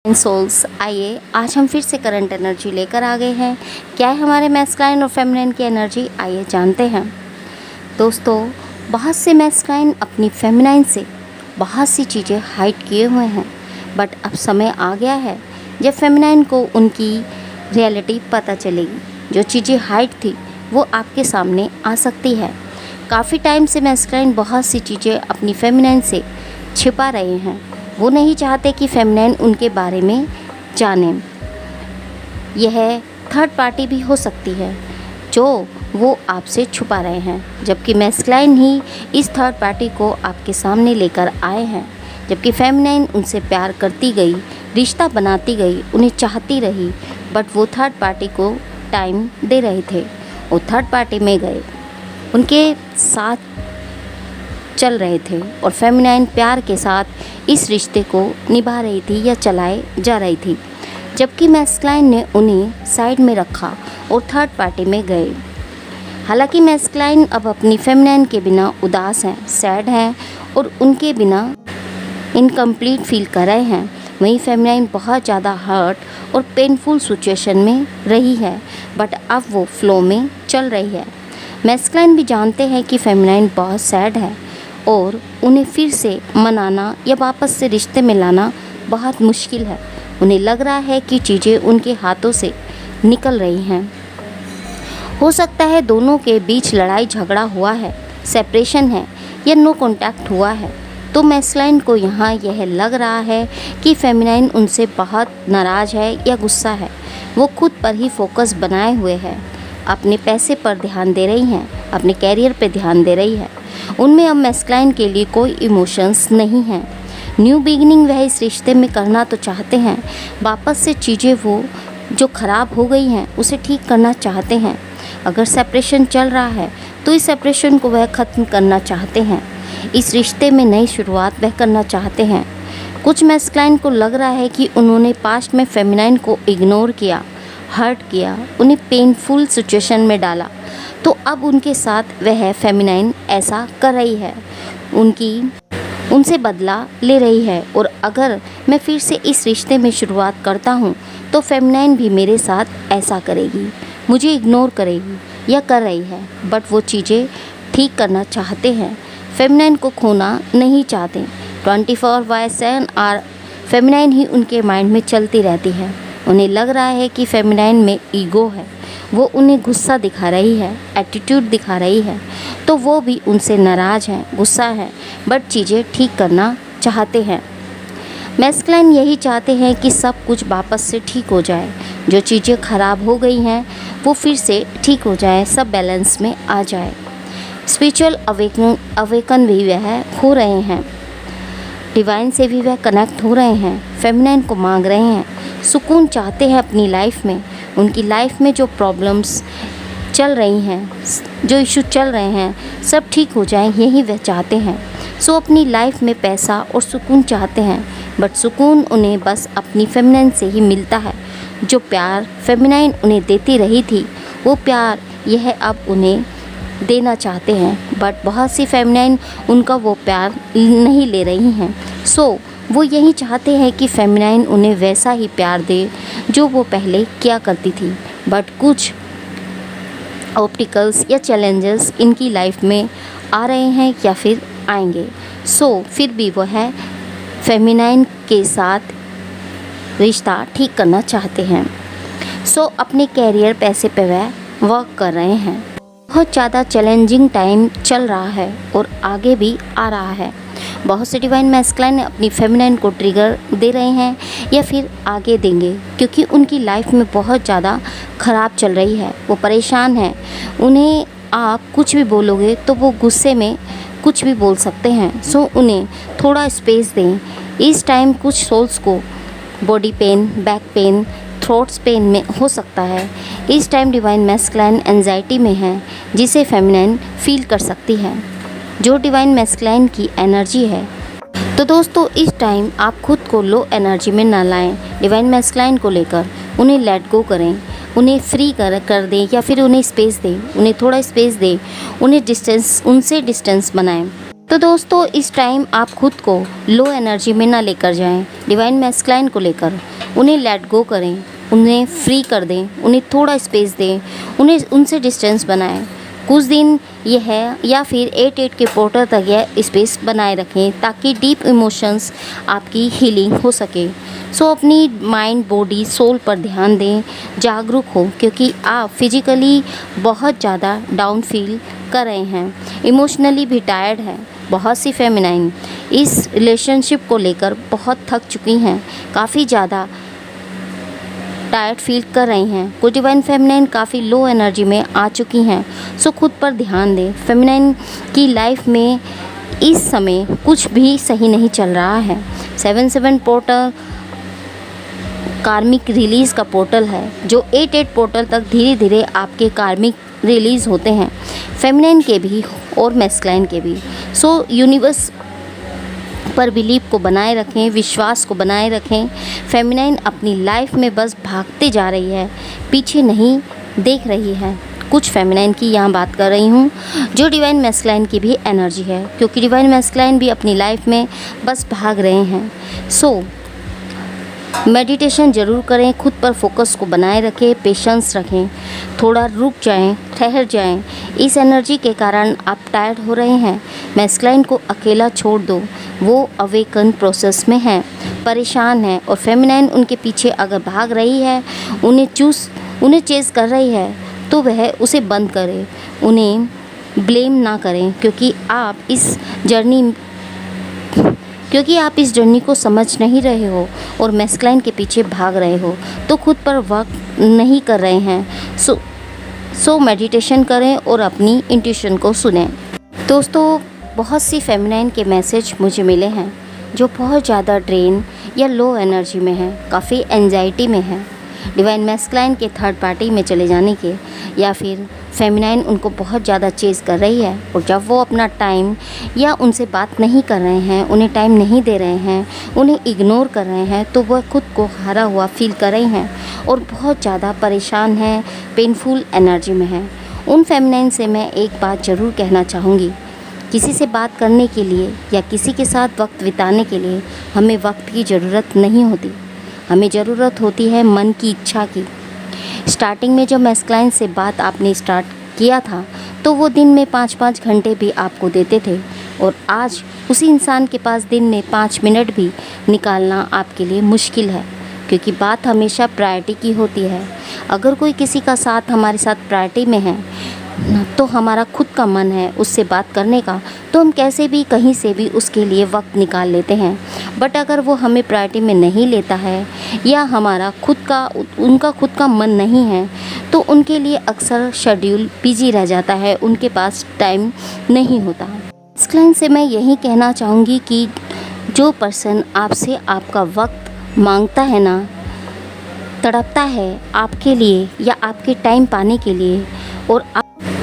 Souls, आइए आज हम फिर से करंट एनर्जी लेकर आ गए हैं। क्या है हमारे मैस्कुलाइन और फेमिनाइन की एनर्जी, आइए जानते हैं। दोस्तों, बहुत से मैस्कुलाइन अपनी फेमिनाइन से बहुत सी चीज़ें हाइड किए हुए हैं, बट अब समय आ गया है जब फेमिनाइन को उनकी रियलिटी पता चलेगी। जो चीज़ें हाइड थी वो आपके सामने आ सकती है। काफ़ी टाइम से मैस्कुलाइन बहुत सी चीज़ें अपनी फेमिनाइन से छिपा रहे हैं। वो नहीं चाहते कि फेमिनाइन उनके बारे में जाने। यह थर्ड पार्टी भी हो सकती है जो वो आपसे छुपा रहे हैं, जबकि मैस्कुलाइन ही इस थर्ड पार्टी को आपके सामने लेकर आए हैं। जबकि फेमिनाइन उनसे प्यार करती गई, रिश्ता बनाती गई, उन्हें चाहती रही, बट वो थर्ड पार्टी को टाइम दे रहे थे। वो थर्ड पार्टी में गए, उनके साथ चल रहे थे और फेमिनाइन प्यार के साथ इस रिश्ते को निभा रही थी या चलाए जा रही थी, जबकि मैस्कुलाइन ने उन्हें साइड में रखा और थर्ड पार्टी में गए। हालांकि मैस्कुलाइन अब अपनी फेमिनाइन के बिना उदास हैं, सैड हैं और उनके बिना इनकम्प्लीट फील कर रहे हैं। वहीं फेमिनाइन बहुत ज़्यादा हर्ट और पेनफुल सिचुएशन में रही है, बट अब वो फ्लो में चल रही है। मैस्कुलाइन भी जानते हैं कि फेमिनाइन बहुत सैड है और उन्हें फिर से मनाना या वापस से रिश्ते में लाना बहुत मुश्किल है। उन्हें लग रहा है कि चीज़ें उनके हाथों से निकल रही हैं। हो सकता है दोनों के बीच लड़ाई झगड़ा हुआ है, सेपरेशन है या नो कांटेक्ट हुआ है। तो मैस्कुलाइन को यहाँ यह लग रहा है कि फेमिनाइन उनसे बहुत नाराज़ है या गुस्सा है। वो खुद पर ही फोकस बनाए हुए है, अपने पैसे पर ध्यान दे रही हैं, अपने कैरियर पर ध्यान दे रही है। उनमें अब मैस्कुलाइन के लिए कोई इमोशंस नहीं हैं। न्यू बिगिनिंग वह इस रिश्ते में करना तो चाहते हैं, वापस से चीज़ें वो जो ख़राब हो गई हैं उसे ठीक करना चाहते हैं। अगर सेपरेशन चल रहा है तो इस सेपरेशन को वह ख़त्म करना चाहते हैं। इस रिश्ते में नई शुरुआत वह करना चाहते हैं। कुछ मैस्कुलाइन को लग रहा है कि उन्होंने पास्ट में फेमिनाइन को इग्नोर किया, हर्ट किया, उन्हें पेनफुल सिचुएशन में डाला, तो अब उनके साथ वह फेमिनाइन ऐसा कर रही है, उनसे बदला ले रही है। और अगर मैं फिर से इस रिश्ते में शुरुआत करता हूँ तो फेमिनाइन भी मेरे साथ ऐसा करेगी, मुझे इग्नोर करेगी या कर रही है। बट वो चीज़ें ठीक करना चाहते हैं, फेमिनाइन को खोना नहीं चाहते। 24/7 आवर फेमिनाइन ही उनके माइंड में चलती रहती है। उन्हें लग रहा है कि फेमिनाइन में ईगो है, वो उन्हें गुस्सा दिखा रही है, एटीट्यूड दिखा रही है, तो वो भी उनसे नाराज़ हैं, गुस्सा है, बट चीज़ें ठीक करना चाहते हैं। मैस्कुलाइन यही चाहते हैं कि सब कुछ वापस से ठीक हो जाए, जो चीज़ें ख़राब हो गई हैं वो फिर से ठीक हो जाए, सब बैलेंस में आ जाए। स्पिरिचुअल अवेकन भी वह हो रहे हैं, डिवाइन से भी वह कनेक्ट हो रहे हैं, फेमिनाइन को मांग रहे हैं, सुकून चाहते हैं अपनी लाइफ में। उनकी लाइफ में जो प्रॉब्लम्स चल रही हैं, जो इशू चल रहे हैं, सब ठीक हो जाएं, यही वह चाहते हैं। सो अपनी लाइफ में पैसा और सुकून चाहते हैं, बट सुकून उन्हें बस अपनी फेमिनाइन से ही मिलता है। जो प्यार फेमिनाइन उन्हें देती रही थी वो प्यार यह अब उन्हें देना चाहते हैं, बट बहुत सी फेमिनाइन उनका वो प्यार नहीं ले रही हैं। सो वो यही चाहते हैं कि फेमिनाइन उन्हें वैसा ही प्यार दे जो वो पहले किया करती थी। बट कुछ ऑब्स्टिकल्स या चैलेंजेस इनकी लाइफ में आ रहे हैं या फिर आएंगे। सो फिर भी वह फेमिनाइन के साथ रिश्ता ठीक करना चाहते हैं। सो अपने कैरियर पैसे पे वह वर्क कर रहे हैं। बहुत ज़्यादा चैलेंजिंग टाइम चल रहा है और आगे भी आ रहा है। बहुत से डिवाइन मैस्कुलाइन अपनी फेमिनाइन को ट्रिगर दे रहे हैं या फिर आगे देंगे, क्योंकि उनकी लाइफ में बहुत ज़्यादा ख़राब चल रही है। वो परेशान हैं। उन्हें आप कुछ भी बोलोगे तो वो गुस्से में कुछ भी बोल सकते हैं। सो उन्हें थोड़ा स्पेस दें। इस टाइम कुछ सोल्स को body pain, back pain, throats pain में हो सकता है। इस टाइम डिवाइन मैस्कुलाइन एंजाइटी में है, जिसे फेमिनाइन फील कर सकती है, जो डिवाइन मैस्कुलाइन की एनर्जी है। तो दोस्तों, इस टाइम आप खुद को लो एनर्जी में ना लाएं। डिवाइन मैस्कुलाइन को लेकर उन्हें लेट गो करें, उन्हें फ्री कर दें या फिर उन्हें स्पेस दें, उन्हें थोड़ा स्पेस दें, उनसे डिस्टेंस बनाएं। तो दोस्तों, इस टाइम आप खुद को लो एनर्जी में ना लेकर जाएं। डिवाइन मैस्कुलाइन को लेकर उन्हें लेट गो करें, उन्हें फ्री कर दें, उन्हें थोड़ा स्पेस दें, उन्हें उनसे डिस्टेंस बनाएं। कुछ दिन यह है या फिर 8 के पोर्टर तक यह स्पेस बनाए रखें ताकि डीप इमोशंस आपकी हीलिंग हो सके। सो अपनी माइंड, बॉडी, सोल पर ध्यान दें, जागरूक हो, क्योंकि आप फिजिकली बहुत ज़्यादा डाउन फील कर रहे हैं, इमोशनली भी टायर्ड हैं। बहुत सी फेमिनाइन इस रिलेशनशिप को लेकर बहुत थक चुकी हैं, काफ़ी ज़्यादा टायर्ड फील कर रही हैं। कुछ डिवाइन फेमिनाइन काफ़ी लो एनर्जी में आ चुकी हैं। सो खुद पर ध्यान दें। फेमिनाइन की लाइफ में इस समय कुछ भी सही नहीं चल रहा है। 7 पोर्टल कार्मिक रिलीज़ का पोर्टल है, जो 8 पोर्टल तक धीरे धीरे आपके कार्मिक रिलीज़ होते हैं, फेमिनाइन के भी और मैस्कुलाइन के भी। सो यूनिवर्स पर बिलीव को बनाए रखें, विश्वास को बनाए रखें। फेमिनाइन अपनी लाइफ में बस भागते जा रही है, पीछे नहीं देख रही है। कुछ फेमिनाइन की यहाँ बात कर रही हूँ जो डिवाइन मैस्कुलाइन की भी एनर्जी है, क्योंकि डिवाइन मैस्कुलाइन भी अपनी लाइफ में बस भाग रहे हैं। सो मेडिटेशन ज़रूर करें, खुद पर फोकस को बनाए रखें, पेशेंस रखें, थोड़ा रुक जाएं, ठहर जाएं। इस एनर्जी के कारण आप टायर्ड हो रहे हैं। मैस्कुलाइन को अकेला छोड़ दो, वो अवेकन प्रोसेस में हैं, परेशान हैं, और फेमिनाइन उनके पीछे अगर भाग रही है, उन्हें चेज़ कर रही है, तो वह उसे बंद करे, उन्हें ब्लेम ना करें, क्योंकि आप इस जर्नी को समझ नहीं रहे हो और मैस्कुलाइन के पीछे भाग रहे हो, तो खुद पर वर्क नहीं कर रहे हैं। सो मेडिटेशन करें और अपनी इंट्यूशन को सुनें। दोस्तों, बहुत सी फेमिनाइन के मैसेज मुझे मिले हैं जो बहुत ज़्यादा ड्रेन या लो एनर्जी में हैं, काफ़ी एंजाइटी में हैं, डिवाइन मैस्कुलाइन के थर्ड पार्टी में चले जाने के, या फिर फेमिनाइन उनको बहुत ज़्यादा चेज़ कर रही है, और जब वो अपना टाइम या उनसे बात नहीं कर रहे हैं, उन्हें टाइम नहीं दे रहे हैं, उन्हें इग्नोर कर रहे हैं, तो वह खुद को हारा हुआ फील कर रही हैं और बहुत ज़्यादा परेशान हैं, पेनफुल एनर्जी में हैं। उन फेमिनाइन से मैं एक बात ज़रूर कहना चाहूँगी, किसी से बात करने के लिए या किसी के साथ वक्त बिताने के लिए हमें वक्त की ज़रूरत नहीं होती, हमें ज़रूरत होती है मन की इच्छा की। स्टार्टिंग में जब मैस्कुलाइन से बात आपने स्टार्ट किया था, तो वो दिन में 5-5 घंटे भी आपको देते थे, और आज उसी इंसान के पास दिन में 5 मिनट भी निकालना आपके लिए मुश्किल है, क्योंकि बात हमेशा प्रायोरिटी की होती है। अगर कोई किसी का साथ हमारे साथ प्रायोरिटी में है, तो हमारा खुद का मन है उससे बात करने का, तो हम कैसे भी कहीं से भी उसके लिए वक्त निकाल लेते हैं। बट अगर वो हमें प्रायोरिटी में नहीं लेता है या उनका खुद का मन नहीं है, तो उनके लिए अक्सर शेड्यूल बिजी रह जाता है, उनके पास टाइम नहीं होता। मैस्कुलाइन से मैं यही कहना चाहूँगी कि जो पर्सन आपसे आपका वक्त मांगता है ना, तड़पता है आपके लिए या आपके टाइम पाने के लिए, और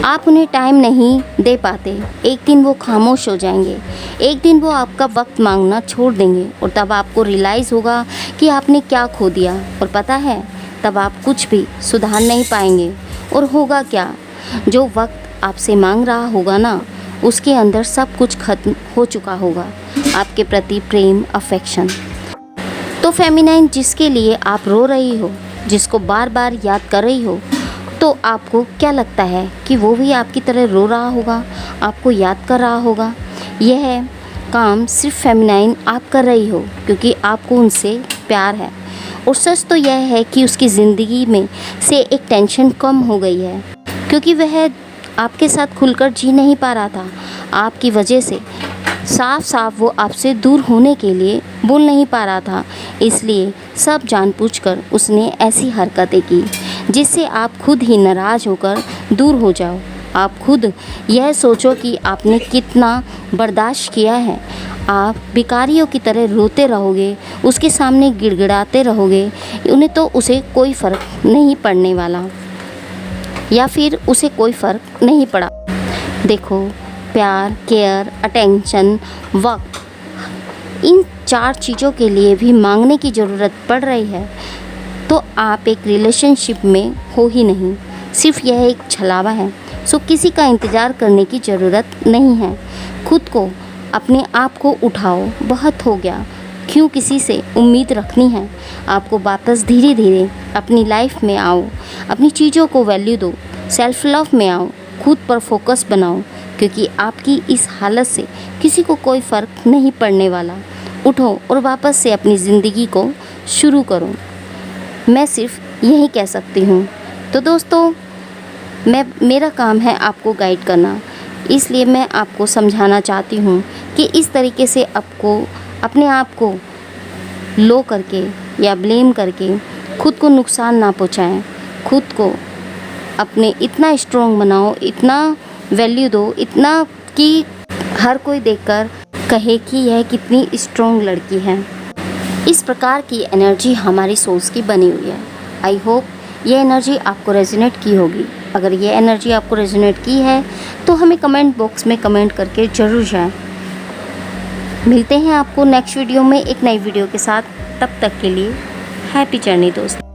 आप उन्हें टाइम नहीं दे पाते, एक दिन वो खामोश हो जाएंगे, एक दिन वो आपका वक्त मांगना छोड़ देंगे, और तब आपको रियलाइज़ होगा कि आपने क्या खो दिया। और पता है, तब आप कुछ भी सुधार नहीं पाएंगे, और होगा क्या, जो वक्त आपसे मांग रहा होगा ना, उसके अंदर सब कुछ खत्म हो चुका होगा, आपके प्रति प्रेम, अफेक्शन। तो फेमिनाइन जिसके लिए आप रो रही हो, जिसको बार बार याद कर रही हो, तो आपको क्या लगता है कि वो भी आपकी तरह रो रहा होगा, आपको याद कर रहा होगा? यह काम सिर्फ फेमिनाइन आप कर रही हो, क्योंकि आपको उनसे प्यार है। और सच तो यह है कि उसकी ज़िंदगी में से एक टेंशन कम हो गई है, क्योंकि वह आपके साथ खुलकर जी नहीं पा रहा था। आपकी वजह से साफ साफ वो आपसे दूर होने के लिए बोल नहीं पा रहा था, इसलिए सब जानबूझकर उसने ऐसी हरकतें की जिससे आप खुद ही नाराज़ होकर दूर हो जाओ। आप खुद यह सोचो कि आपने कितना बर्दाश्त किया है। आप भिखारियों की तरह रोते रहोगे, उसके सामने गिड़गिड़ाते रहोगे, उन्हें तो उसे कोई फ़र्क नहीं पड़ने वाला, या फिर उसे कोई फ़र्क नहीं पड़ा। देखो, प्यार, केयर, अटेंशन, वक्त, इन 4 चीज़ों के लिए भी मांगने की ज़रूरत पड़ रही है, तो आप एक रिलेशनशिप में हो ही नहीं, सिर्फ यह एक छलावा है। सो किसी का इंतज़ार करने की ज़रूरत नहीं है। खुद को, अपने आप को उठाओ, बहुत हो गया। क्यों किसी से उम्मीद रखनी है। आपको वापस धीरे धीरे अपनी लाइफ में आओ, अपनी चीज़ों को वैल्यू दो, सेल्फ लव में आओ, खुद पर फोकस बनाओ, क्योंकि आपकी इस हालत से किसी को कोई फ़र्क नहीं पड़ने वाला। उठो और वापस से अपनी ज़िंदगी को शुरू करो। मैं सिर्फ यही कह सकती हूँ। तो दोस्तों, मेरा काम है आपको गाइड करना, इसलिए मैं आपको समझाना चाहती हूँ कि इस तरीके से आपको अपने आप को लो करके या ब्लेम करके खुद को नुकसान ना पहुँचाएं। खुद को अपने इतना स्ट्रॉन्ग बनाओ, इतना वैल्यू दो, इतना कि हर कोई देखकर कहे कि यह कितनी स्ट्रॉन्ग लड़की है। इस प्रकार की एनर्जी हमारी सोल्स की बनी हुई है। आई होप ये एनर्जी आपको रेजोनेट की होगी। अगर ये एनर्जी आपको रेजोनेट की है तो हमें कमेंट बॉक्स में कमेंट करके ज़रूर जाएं। मिलते हैं आपको नेक्स्ट वीडियो में एक नई वीडियो के साथ। तब तक के लिए हैप्पी जर्नी दोस्तों।